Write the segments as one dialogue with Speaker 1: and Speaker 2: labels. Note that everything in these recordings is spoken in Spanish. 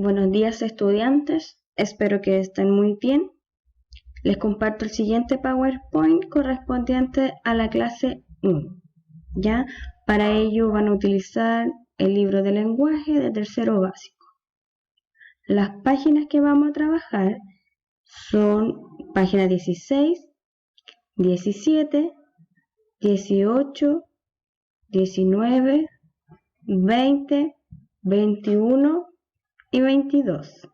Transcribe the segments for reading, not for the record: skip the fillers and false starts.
Speaker 1: Buenos días, estudiantes, espero que estén muy bien. Les comparto el siguiente PowerPoint correspondiente a la clase 1. ¿Ya? Para ello van a utilizar el libro de lenguaje de tercero básico. Las páginas que vamos a trabajar son páginas 16, 17, 18, 19, 20, 21 y 22.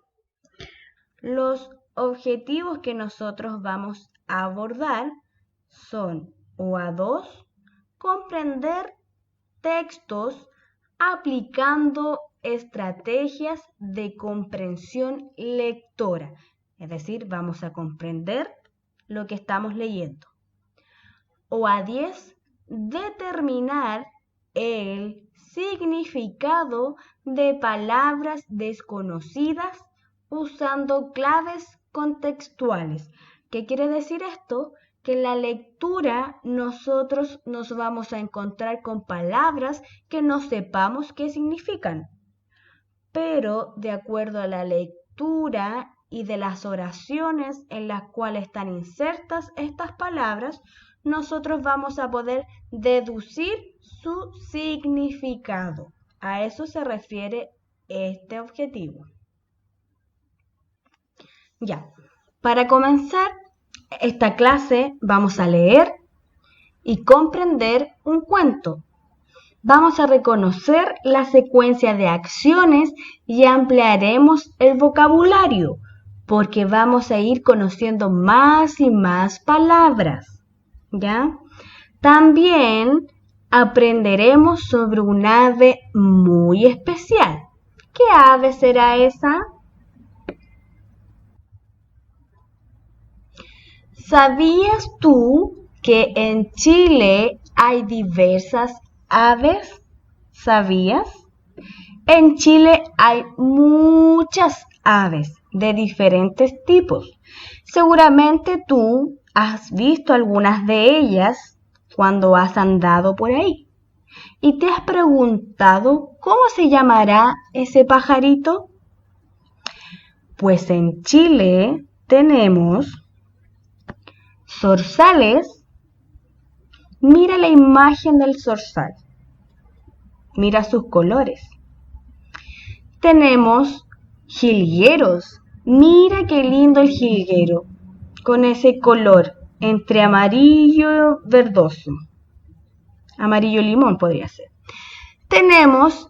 Speaker 1: Los objetivos que nosotros vamos a abordar son o a 2, comprender textos aplicando estrategias de comprensión lectora. Es decir, vamos a comprender lo que estamos leyendo. O a 10, determinar el significado de palabras desconocidas usando claves contextuales. ¿Qué quiere decir esto? Que en la lectura nosotros nos vamos a encontrar con palabras que no sepamos qué significan. Pero de acuerdo a la lectura y de las oraciones en las cuales están insertas estas palabras, nosotros vamos a poder deducir su significado. A eso se refiere este objetivo. Ya, para comenzar esta clase vamos a leer y comprender un cuento. Vamos a reconocer la secuencia de acciones y ampliaremos el vocabulario, porque vamos a ir conociendo más y más palabras, ¿ya? También aprenderemos sobre un ave muy especial. ¿Qué ave será esa? ¿Sabías tú que en Chile hay diversas aves? ¿Sabías? En Chile hay muchas aves de diferentes tipos. Seguramente tú has visto algunas de ellas cuando has andado por ahí. ¿Y te has preguntado cómo se llamará ese pajarito? Pues en Chile tenemos zorzales. Mira la imagen del zorzal. Mira sus colores. Tenemos jilgueros. Mira qué lindo el jilguero, con ese color entre amarillo verdoso. Amarillo limón podría ser. Tenemos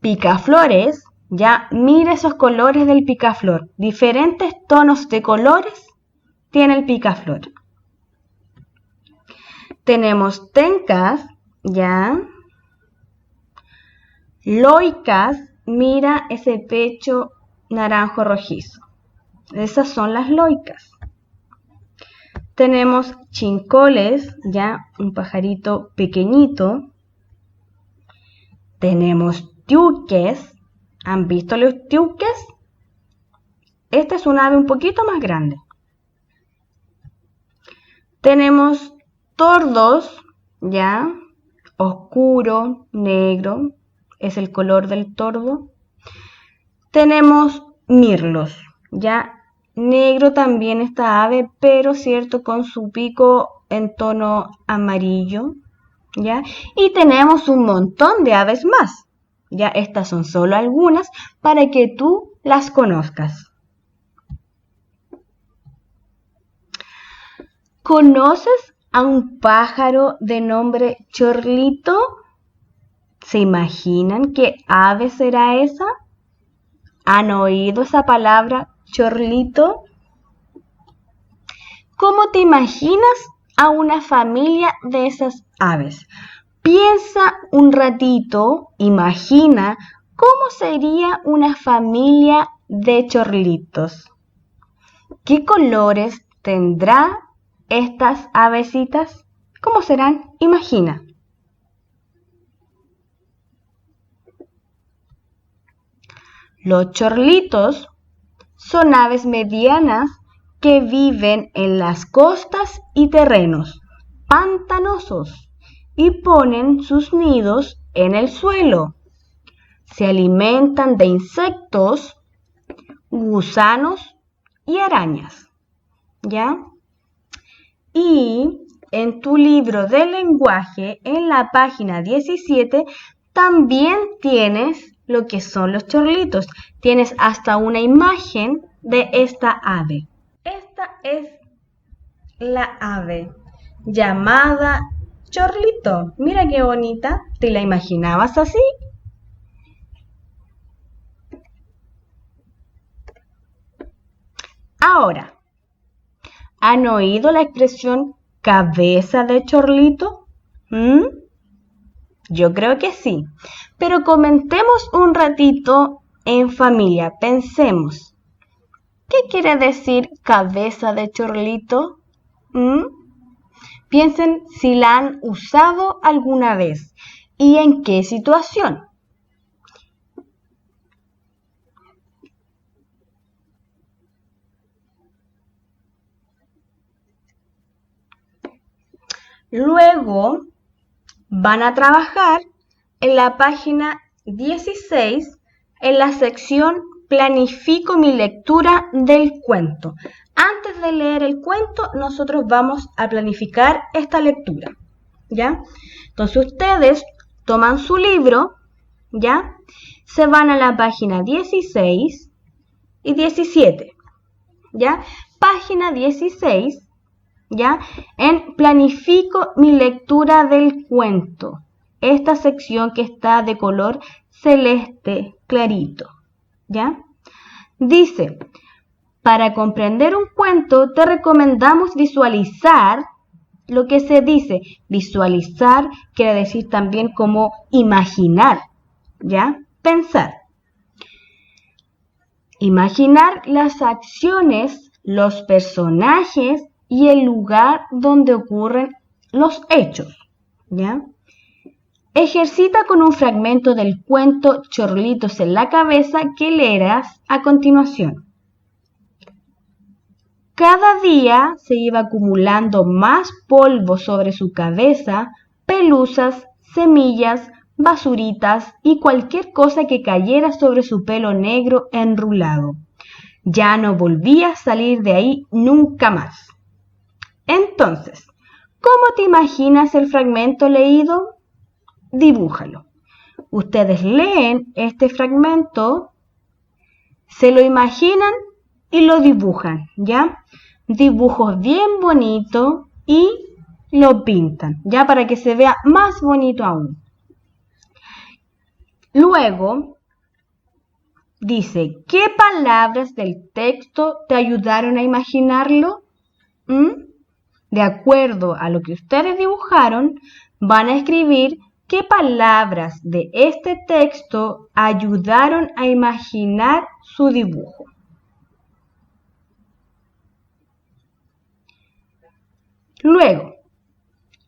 Speaker 1: picaflores. Ya mira esos colores del picaflor. Diferentes tonos de colores tiene el picaflor. Tenemos tencas, ya. Loicas, mira ese pecho naranjo rojizo. Esas son las loicas. Tenemos chincoles, ya, un pajarito pequeñito. Tenemos tiuques. ¿Han visto los tiuques? Esta es un ave un poquito más grande. Tenemos tordos, ya, oscuro, negro, es el color del tordo. Tenemos mirlos, ya, negro también esta ave, pero cierto, con su pico en tono amarillo, ya. Y tenemos un montón de aves más, ya, estas son solo algunas para que tú las conozcas. ¿Conoces a un pájaro de nombre chorlito? ¿Se imaginan qué ave será esa? ¿Han oído esa palabra chorlito? ¿Cómo te imaginas a una familia de esas aves? Piensa un ratito, imagina cómo sería una familia de chorlitos. ¿Qué colores tendrá estas avecitas? ¿Cómo serán? Imagina. Los chorlitos son aves medianas que viven en las costas y terrenos pantanosos y ponen sus nidos en el suelo. Se alimentan de insectos gusanos y arañas, ¿ya? Y en tu libro de lenguaje, en la página 17, también tienes lo que son los chorlitos. Tienes hasta una imagen de esta ave. Esta es la ave llamada chorlito. Mira qué bonita. ¿Te la imaginabas así? Ahora, ¿han oído la expresión cabeza de chorlito? Yo creo que sí. Pero comentemos un ratito en familia. Pensemos. ¿Qué quiere decir cabeza de chorlito? Piensen si la han usado alguna vez y en qué situación. Luego van a trabajar en la página 16 en la sección Planifico mi lectura del cuento. Antes de leer el cuento, nosotros vamos a planificar esta lectura, ¿ya? Entonces ustedes toman su libro, ¿ya? Se van a la página 16 y 17, ¿ya? Página 16, ¿ya? En Planifico mi lectura del cuento. Esta sección que está de color celeste clarito, ¿ya? Dice, para comprender un cuento te recomendamos visualizar lo que se dice. Visualizar quiere decir también como imaginar, ¿ya? Pensar. Imaginar las acciones, los personajes y el lugar donde ocurren los hechos, ¿ya? Ejercita con un fragmento del cuento Chorlitos en la cabeza que leerás a continuación. Cada día se iba acumulando más polvo sobre su cabeza, pelusas, semillas, basuritas y cualquier cosa que cayera sobre su pelo negro enrulado. Ya no volvía a salir de ahí nunca más. Entonces, ¿cómo te imaginas el fragmento leído? Dibújalo. Ustedes leen este fragmento, se lo imaginan y lo dibujan, ¿ya? Dibujos bien bonitos y lo pintan, ¿ya? Para que se vea más bonito aún. Luego, dice, ¿qué palabras del texto te ayudaron a imaginarlo? De acuerdo a lo que ustedes dibujaron, van a escribir qué palabras de este texto ayudaron a imaginar su dibujo. Luego,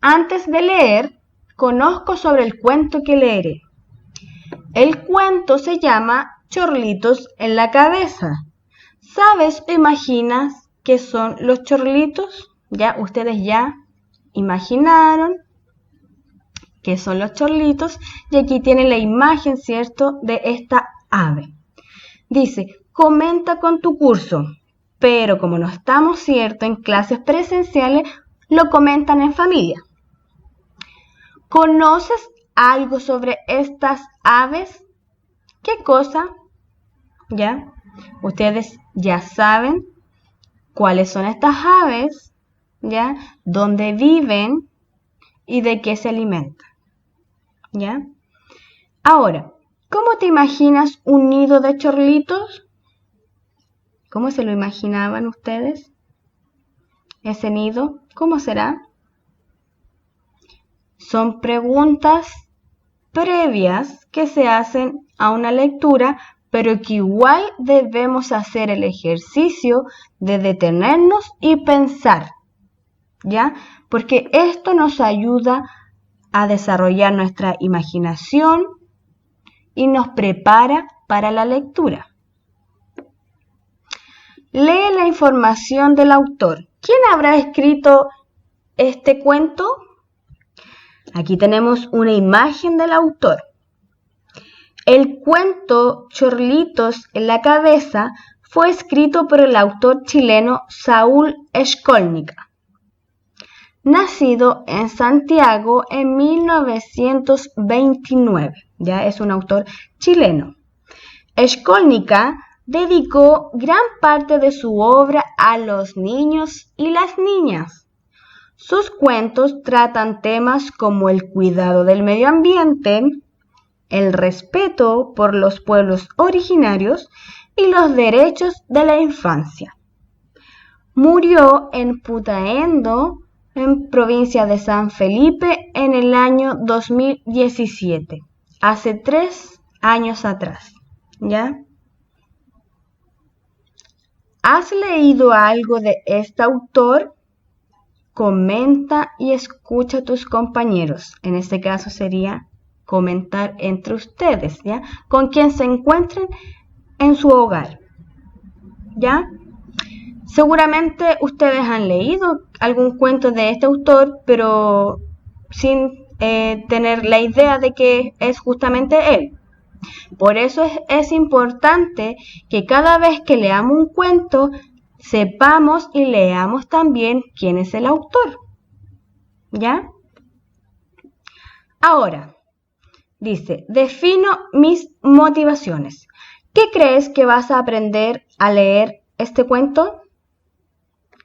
Speaker 1: antes de leer, conozco sobre el cuento que leeré. El cuento se llama Chorlitos en la cabeza. ¿Sabes o imaginas qué son los chorlitos? Ya, ustedes ya imaginaron qué son los chorlitos y aquí tienen la imagen, ¿cierto?, de esta ave. Dice, comenta con tu curso, pero como no estamos, ¿cierto?, en clases presenciales, lo comentan en familia. ¿Conoces algo sobre estas aves? ¿Qué cosa? ¿Ya? Ustedes ya saben cuáles son estas aves, ¿ya? ¿Dónde viven y de qué se alimentan? ¿Ya? Ahora, ¿cómo te imaginas un nido de chorlitos? ¿Cómo se lo imaginaban ustedes? ¿Ese nido? ¿Cómo será? Son preguntas previas que se hacen a una lectura, pero que igual debemos hacer el ejercicio de detenernos y pensar, ¿ya? Porque esto nos ayuda a desarrollar nuestra imaginación y nos prepara para la lectura. Lee la información del autor. ¿Quién habrá escrito este cuento? Aquí tenemos una imagen del autor. El cuento Chorlitos en la cabeza fue escrito por el autor chileno Saúl Szkolnika, nacido en Santiago en 1929. Ya es un autor chileno. Szkolnika dedicó gran parte de su obra a los niños y las niñas. Sus cuentos tratan temas como el cuidado del medio ambiente, el respeto por los pueblos originarios y los derechos de la infancia. Murió en Putaendo, en provincia de San Felipe, en el año 2017, hace 3 años atrás. ¿Ya? ¿Has leído algo de este autor? Comenta y escucha a tus compañeros. En este caso sería comentar entre ustedes, ¿ya? Con quien se encuentren en su hogar, ¿ya? Seguramente ustedes han leído algún cuento de este autor, pero sin tener la idea de que es justamente él. Por eso es importante que cada vez que leamos un cuento, sepamos y leamos también quién es el autor. ¿Ya? Ahora, dice, defino mis motivaciones. ¿Qué crees que vas a aprender a leer este cuento?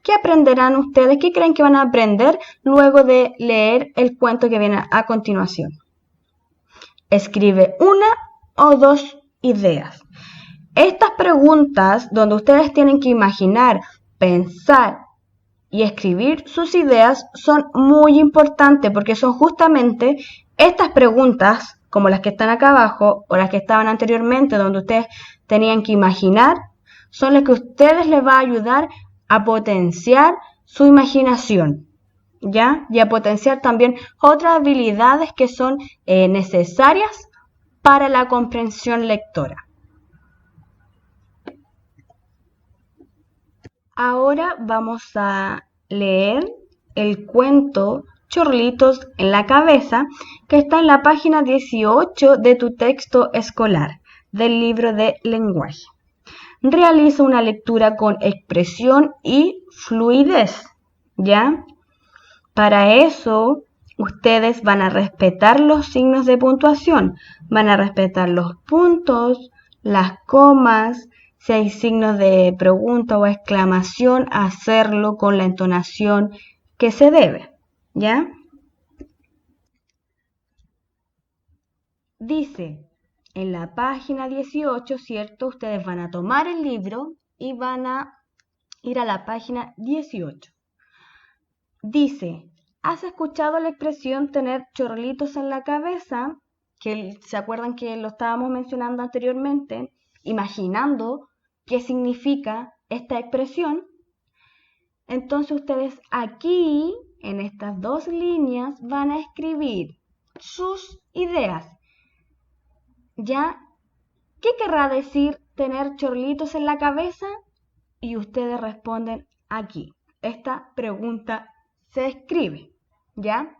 Speaker 1: ¿Qué aprenderán ustedes? ¿Qué creen que van a aprender luego de leer el cuento que viene a continuación? Escribe una o 2 ideas. Estas preguntas, donde ustedes tienen que imaginar, pensar y escribir sus ideas, son muy importantes porque son justamente estas preguntas, como las que están acá abajo o las que estaban anteriormente, donde ustedes tenían que imaginar, son las que a ustedes les va a ayudar a potenciar su imaginación, ¿ya? Y a potenciar también otras habilidades que son necesarias para la comprensión lectora. Ahora vamos a leer el cuento Chorlitos en la cabeza, que está en la página 18 de tu texto escolar del libro de lenguaje. Realiza una lectura con expresión y fluidez, ¿ya? Para eso, ustedes van a respetar los signos de puntuación, van a respetar los puntos, las comas, si hay signos de pregunta o exclamación, hacerlo con la entonación que se debe, ¿ya? Dice en la página 18, ¿cierto? Ustedes van a tomar el libro y van a ir a la página 18. Dice, ¿has escuchado la expresión tener chorlitos en la cabeza? Que se acuerdan que lo estábamos mencionando anteriormente, imaginando qué significa esta expresión. Entonces ustedes aquí, en estas 2 líneas, van a escribir sus ideas. ¿Ya? ¿Qué querrá decir tener chorlitos en la cabeza? Y ustedes responden aquí. Esta pregunta se escribe, ¿ya?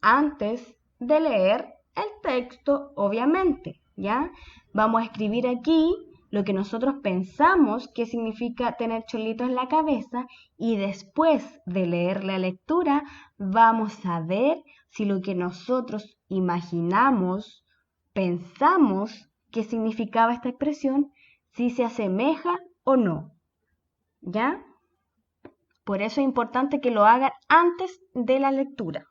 Speaker 1: Antes de leer el texto, obviamente, ¿ya? Vamos a escribir aquí lo que nosotros pensamos que significa tener chorlitos en la cabeza y después de leer la lectura vamos a ver si lo que nosotros imaginamos, pensamos que significaba esta expresión, si se asemeja o no, ¿ya? Por eso es importante que lo hagan antes de la lectura.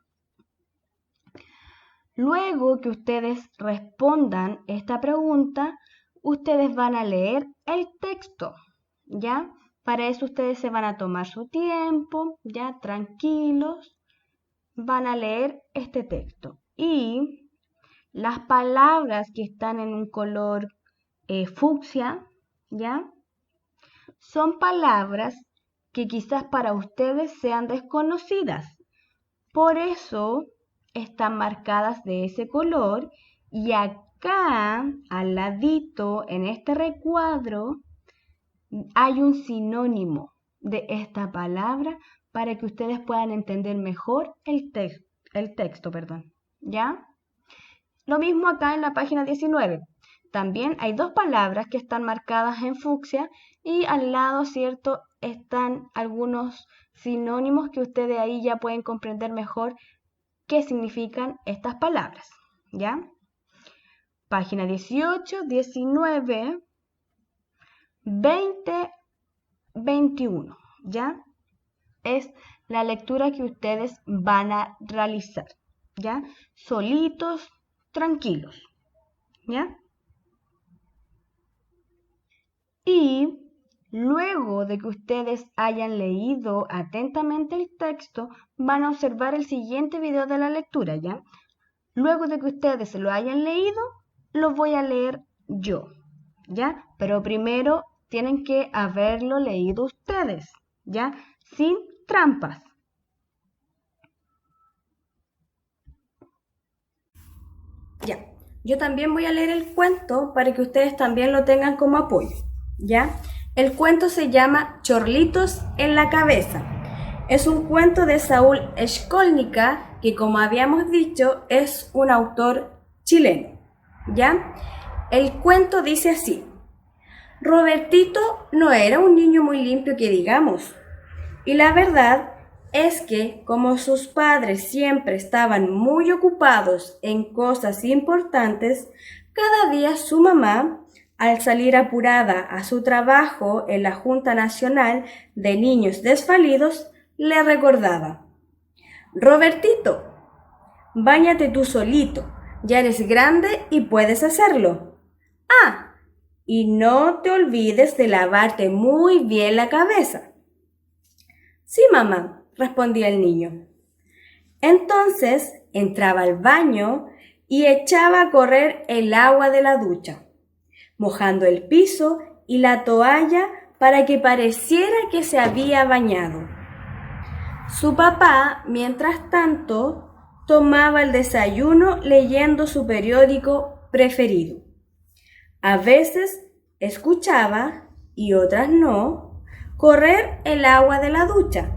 Speaker 1: Luego que ustedes respondan esta pregunta, ustedes van a leer el texto, ¿ya? Para eso ustedes se van a tomar su tiempo, ¿ya? Tranquilos, van a leer este texto. Y las palabras que están en un color fucsia, ¿ya? Son palabras que quizás para ustedes sean desconocidas. Por eso están marcadas de ese color y acá al ladito en este recuadro hay un sinónimo de esta palabra para que ustedes puedan entender mejor el texto, ¿ya? Lo mismo acá en la página 19. también hay dos palabras que están marcadas en fucsia y al lado, ¿cierto?, están algunos sinónimos que ustedes ahí ya pueden comprender mejor qué significan estas palabras, ¿ya? Página 18, 19, 20, 21, ¿ya? Es la lectura que ustedes van a realizar, ¿ya? Solitos, tranquilos, ¿ya? Y luego de que ustedes hayan leído atentamente el texto, van a observar el siguiente video de la lectura, ¿ya? Luego de que ustedes lo hayan leído, lo voy a leer yo, ¿ya? Pero primero tienen que haberlo leído ustedes, ¿ya? Sin trampas. Ya, yo también voy a leer el cuento para que ustedes también lo tengan como apoyo, ¿ya? El cuento se llama Chorlitos en la cabeza. Es un cuento de Saúl Shkolnika, que como habíamos dicho, es un autor chileno, ¿ya? El cuento dice así: Robertito no era un niño muy limpio que digamos, y la verdad es que, como sus padres siempre estaban muy ocupados en cosas importantes, cada día su mamá, al salir apurada a su trabajo en la Junta Nacional de Niños Desvalidos, le recordaba: Robertito, báñate tú solito, ya eres grande y puedes hacerlo. Ah, y no te olvides de lavarte muy bien la cabeza. Sí, mamá, respondía el niño. Entonces entraba al baño y echaba a correr el agua de la ducha, mojando el piso y la toalla para que pareciera que se había bañado. Su papá, mientras tanto, tomaba el desayuno leyendo su periódico preferido. A veces escuchaba, y otras no, correr el agua de la ducha.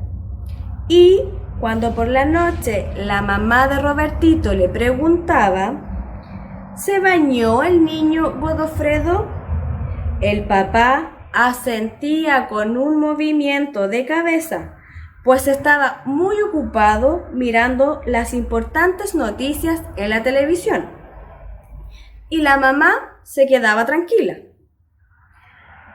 Speaker 1: Y cuando por la noche la mamá de Robertito le preguntaba: ¿se bañó el niño Godofredo? El papá asentía con un movimiento de cabeza, pues estaba muy ocupado mirando las importantes noticias en la televisión. Y la mamá se quedaba tranquila.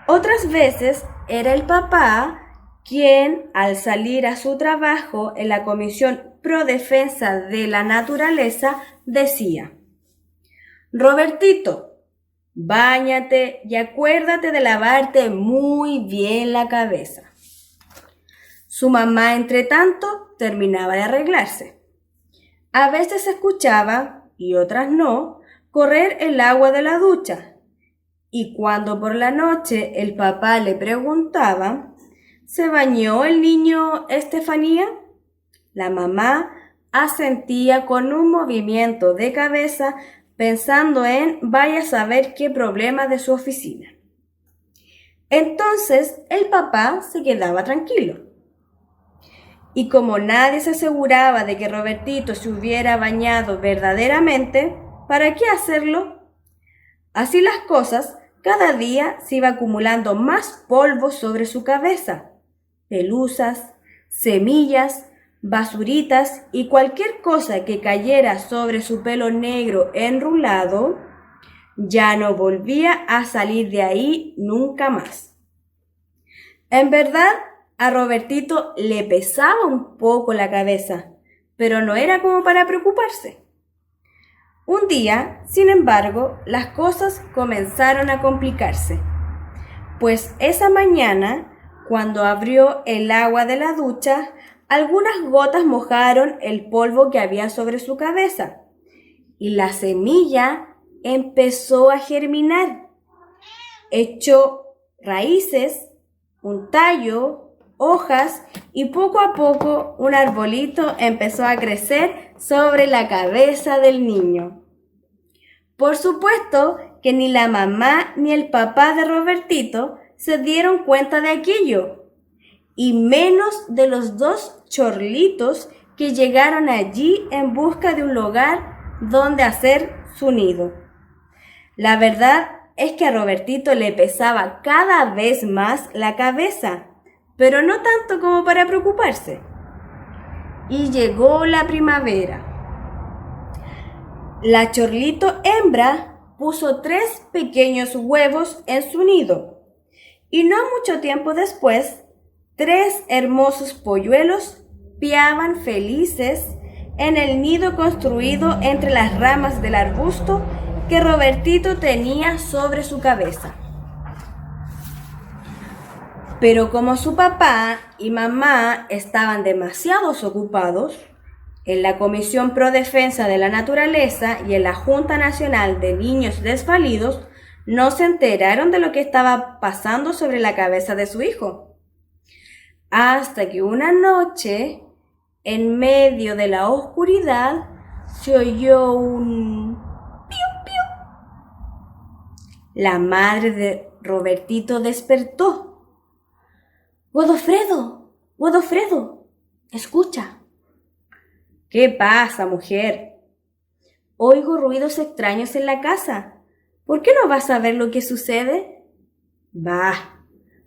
Speaker 1: Otras veces era el papá quien, al salir a su trabajo en la Comisión Pro Defensa de la Naturaleza, decía: Robertito, báñate y acuérdate de lavarte muy bien la cabeza. Su mamá, entre tanto, terminaba de arreglarse. A veces escuchaba, y otras no, correr el agua de la ducha. Y cuando por la noche el papá le preguntaba: ¿se bañó el niño Estefanía? La mamá asentía con un movimiento de cabeza, pensando en vaya a saber qué problema de su oficina. Entonces el papá se quedaba tranquilo. Y como nadie se aseguraba de que Robertito se hubiera bañado verdaderamente, ¿para qué hacerlo? Así las cosas, cada día se iba acumulando más polvo sobre su cabeza. Pelusas, semillas, basuritas y cualquier cosa que cayera sobre su pelo negro enrulado, ya no volvía a salir de ahí nunca más. En verdad, a Robertito le pesaba un poco la cabeza, pero no era como para preocuparse. Un día, sin embargo, las cosas comenzaron a complicarse, pues esa mañana, cuando abrió el agua de la ducha, algunas gotas mojaron el polvo que había sobre su cabeza, y la semilla empezó a germinar. Echó raíces, un tallo, hojas, y poco a poco un arbolito empezó a crecer sobre la cabeza del niño. Por supuesto que ni la mamá ni el papá de Robertito se dieron cuenta de aquello, y menos de los dos chorlitos que llegaron allí en busca de un lugar donde hacer su nido.
Speaker 2: La verdad es que a Robertito le pesaba cada vez más la cabeza, pero no tanto como para preocuparse. Y llegó la primavera. La chorlito hembra puso 3 pequeños huevos en su nido. Y no mucho tiempo después, 3 hermosos polluelos piaban felices en el nido construido entre las ramas del arbusto que Robertito tenía sobre su cabeza. Pero como su papá y mamá estaban demasiado ocupados, en la Comisión Pro Defensa de la Naturaleza y en la Junta Nacional de Niños Desvalidos, no se enteraron de lo que estaba pasando sobre la cabeza de su hijo. Hasta que una noche, en medio de la oscuridad, se oyó un piu piu. La madre de Robertito despertó. Godofredo, escucha. ¿Qué pasa, mujer? Oigo ruidos extraños en la casa. ¿Por qué no vas a ver lo que sucede? Bah,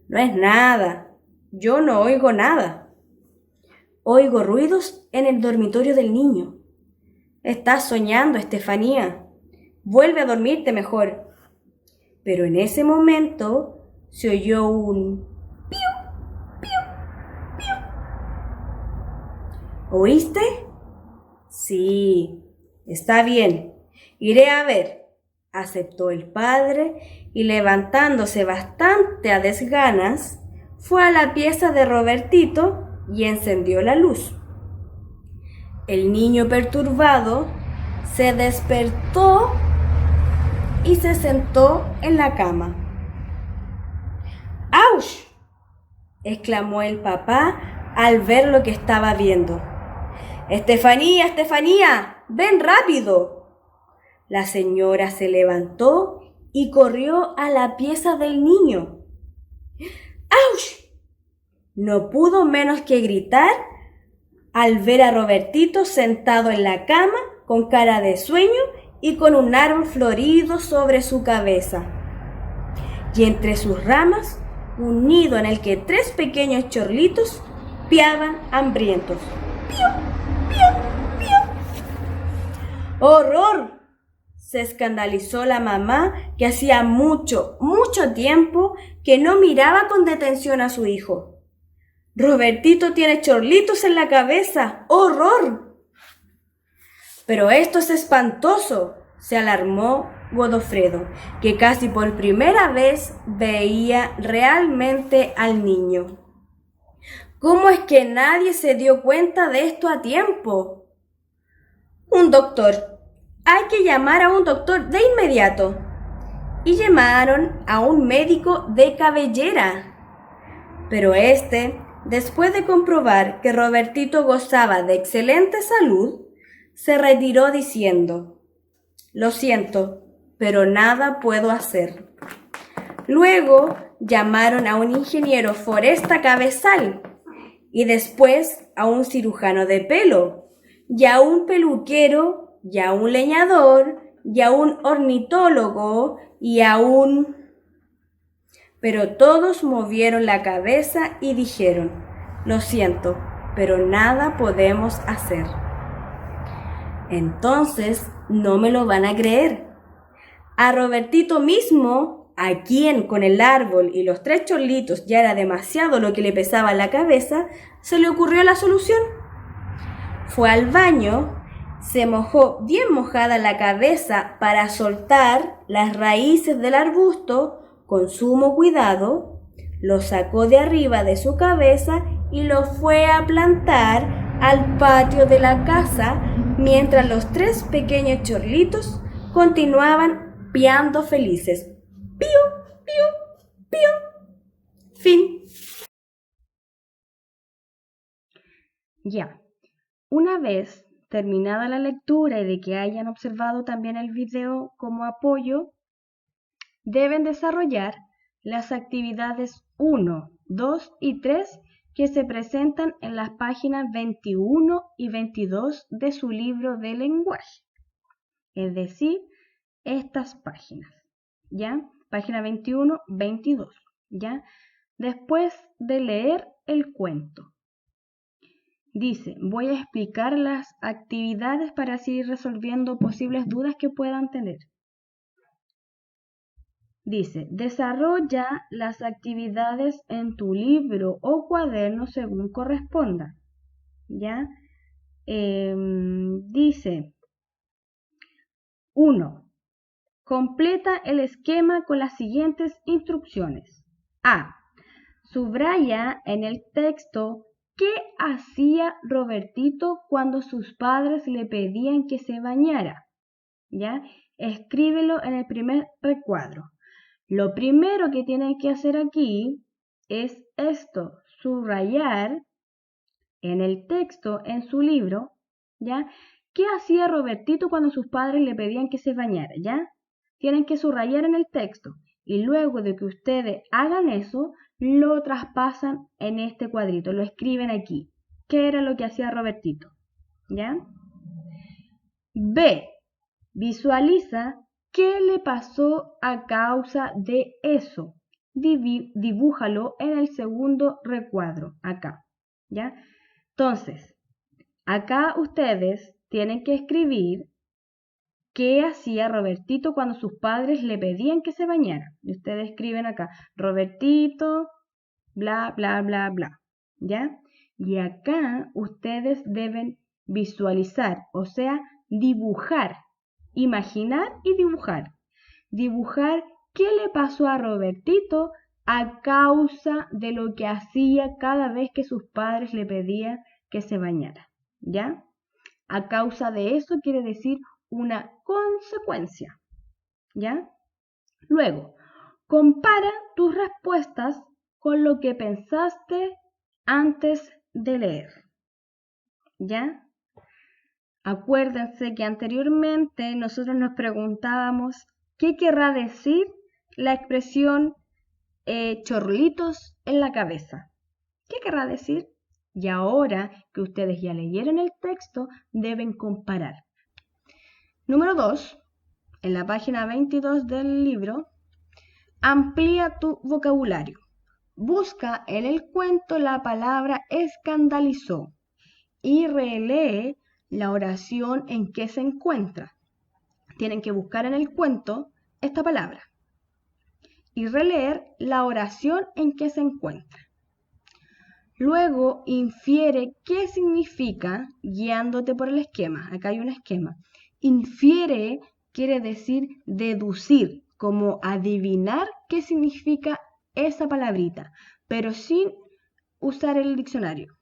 Speaker 2: no es nada. Yo no oigo nada. Oigo ruidos en el dormitorio del niño. Estás soñando, Estefanía. Vuelve a dormirte mejor. Pero en ese momento se oyó un piu, piu, piu. ¿Oíste? Sí, está bien. Iré a ver, aceptó el padre y levantándose bastante a desganas, fue a la pieza de Robertito y encendió la luz. El niño perturbado se despertó y se sentó en la cama. ¡Auch!, exclamó el papá al ver lo que estaba viendo. Estefanía, ven rápido. La señora se levantó y corrió a la pieza del niño. ¡Auch!, no pudo menos que gritar al ver a Robertito sentado en la cama con cara de sueño y con un árbol florido sobre su cabeza. Y entre sus ramas, un nido en el que 3 pequeños chorlitos piaban hambrientos. ¡Piu! ¡Horror!, se escandalizó la mamá, que hacía mucho tiempo que no miraba con detención a su hijo. Robertito tiene chorlitos en la cabeza. ¡Horror! Pero esto es espantoso, se alarmó Godofredo, que casi por primera vez veía realmente al niño. ¿Cómo es que nadie se dio cuenta de esto a tiempo? Un doctor. Hay que llamar a un doctor de inmediato. Y llamaron a un médico de cabellera. Pero después de comprobar que Robertito gozaba de excelente salud, se retiró diciendo: lo siento, pero nada puedo hacer. Luego llamaron a un ingeniero foresta cabezal y después a un cirujano de pelo y a un peluquero y a un leñador y a un ornitólogo y a un... Pero todos movieron la cabeza y dijeron: lo siento, pero nada podemos hacer. Entonces no me lo van a creer. A Robertito mismo, a quien con el árbol y los 3 chorlitos ya era demasiado lo que le pesaba la cabeza, se le ocurrió la solución. Fue al baño, se mojó bien mojada la cabeza para soltar las raíces del arbusto con sumo cuidado, lo sacó de arriba de su cabeza y lo fue a plantar al patio de la casa mientras los 3 pequeños chorlitos continuaban piando felices. ¡Piu, piu, piu! Fin.
Speaker 1: Ya. Una vez terminada la lectura y de que hayan observado también el video como apoyo, deben desarrollar las actividades 1, 2 y 3 que se presentan en las páginas 21 y 22 de su libro de lenguaje, es decir, estas páginas. ¿ya? Página 21, 22, ¿ya? Después de leer el cuento. Dice, voy a explicar las actividades para así ir resolviendo posibles dudas que puedan tener. Dice, desarrolla las actividades en tu libro o cuaderno según corresponda, ¿ya? Dice, 1. Completa el esquema con las siguientes instrucciones. A. Subraya en el texto qué hacía Robertito cuando sus padres le pedían que se bañara, ¿ya? Escríbelo en el primer recuadro. Lo primero que tienen que hacer aquí es esto, subrayar en el texto, en su libro, ¿ya? ¿Qué hacía Robertito cuando sus padres le pedían que se bañara, ya? Tienen que subrayar en el texto y luego de que ustedes hagan eso, lo traspasan en este cuadrito, lo escriben aquí. ¿Qué era lo que hacía Robertito? ¿Ya? B. Visualiza qué le pasó a causa de eso. Dibújalo en el segundo recuadro, acá. ¿Ya? Entonces, acá ustedes tienen que escribir qué hacía Robertito cuando sus padres le pedían que se bañara. Y ustedes escriben acá, Robertito, bla, bla, bla, bla. ¿Ya? Y acá ustedes deben visualizar, o sea, dibujar, imaginar y dibujar. Dibujar qué le pasó a Robertito a causa de lo que hacía cada vez que sus padres le pedían que se bañara. ¿Ya? A causa de eso quiere decir una consecuencia. ¿Ya? Luego, compara tus respuestas con lo que pensaste antes de leer. ¿Ya? Acuérdense que anteriormente nosotros nos preguntábamos qué querrá decir la expresión chorlitos en la cabeza. ¿Qué querrá decir? Y ahora que ustedes ya leyeron el texto, deben comparar. Número 2, en la página 22 del libro, amplía tu vocabulario. Busca en el cuento la palabra escandalizó y relee la oración en que se encuentra. Tienen que buscar en el cuento esta palabra y releer la oración en que se encuentra. Luego infiere qué significa guiándote por el esquema. Acá hay un esquema. Infiere quiere decir deducir, como adivinar qué significa esa palabrita, pero sin usar el diccionario.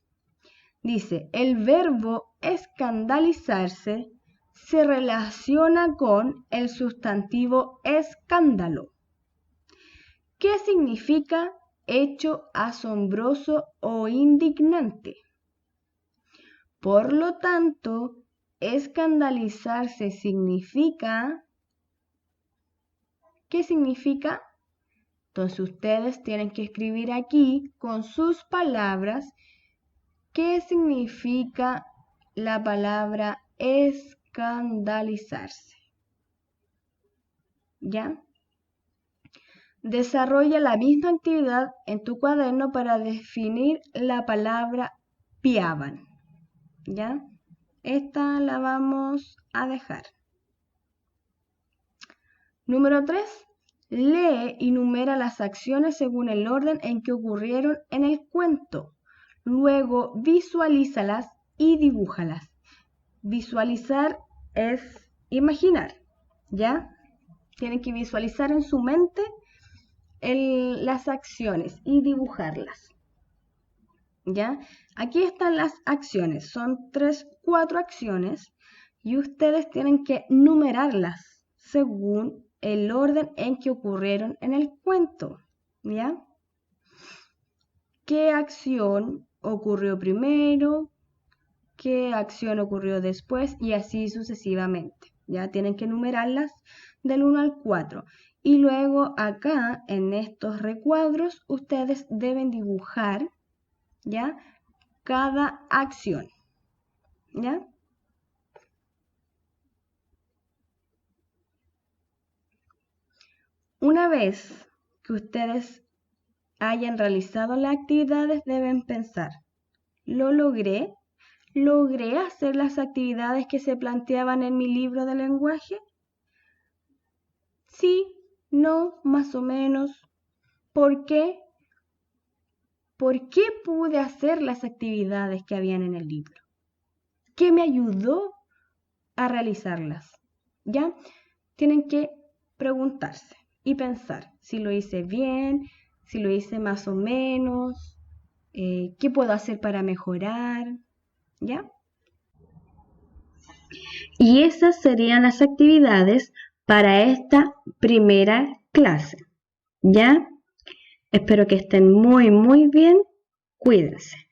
Speaker 1: Dice, el verbo escandalizarse se relaciona con el sustantivo escándalo. ¿Qué significa hecho asombroso o indignante? Por lo tanto, escandalizarse significa... ¿Qué significa? Entonces ustedes tienen que escribir aquí con sus palabras qué significa la palabra escandalizarse. ¿Ya? Desarrolla la misma actividad en tu cuaderno para definir la palabra piaban. ¿Ya? Esta la vamos a dejar. Número 3. Lee y numera las acciones según el orden en que ocurrieron en el cuento. Luego visualízalas y dibújalas. Visualizar es imaginar, ¿ya? Tienen que visualizar en su mente las acciones y dibujarlas, ¿ya? Aquí están las acciones, son 4 acciones y ustedes tienen que numerarlas según el orden en que ocurrieron en el cuento, ¿ya? ¿Qué acción ocurrió primero? ¿Qué acción ocurrió después? Y así sucesivamente. Ya tienen que numerarlas del 1 al 4. Y luego acá, en estos recuadros, ustedes deben dibujar, ¿ya? Cada acción, ¿ya? Una vez que ustedes hayan realizado las actividades, deben pensar, ¿lo logré? ¿Logré hacer las actividades que se planteaban en mi libro de lenguaje? Sí, no, más o menos. ¿Por qué? ¿Por qué pude hacer las actividades que habían en el libro? ¿Qué me ayudó a realizarlas? ¿Ya? Tienen que preguntarse y pensar si lo hice bien, si lo hice más o menos, qué puedo hacer para mejorar, ¿ya? Y esas serían las actividades para esta primera clase, ¿ya? Espero que estén muy bien. Cuídense.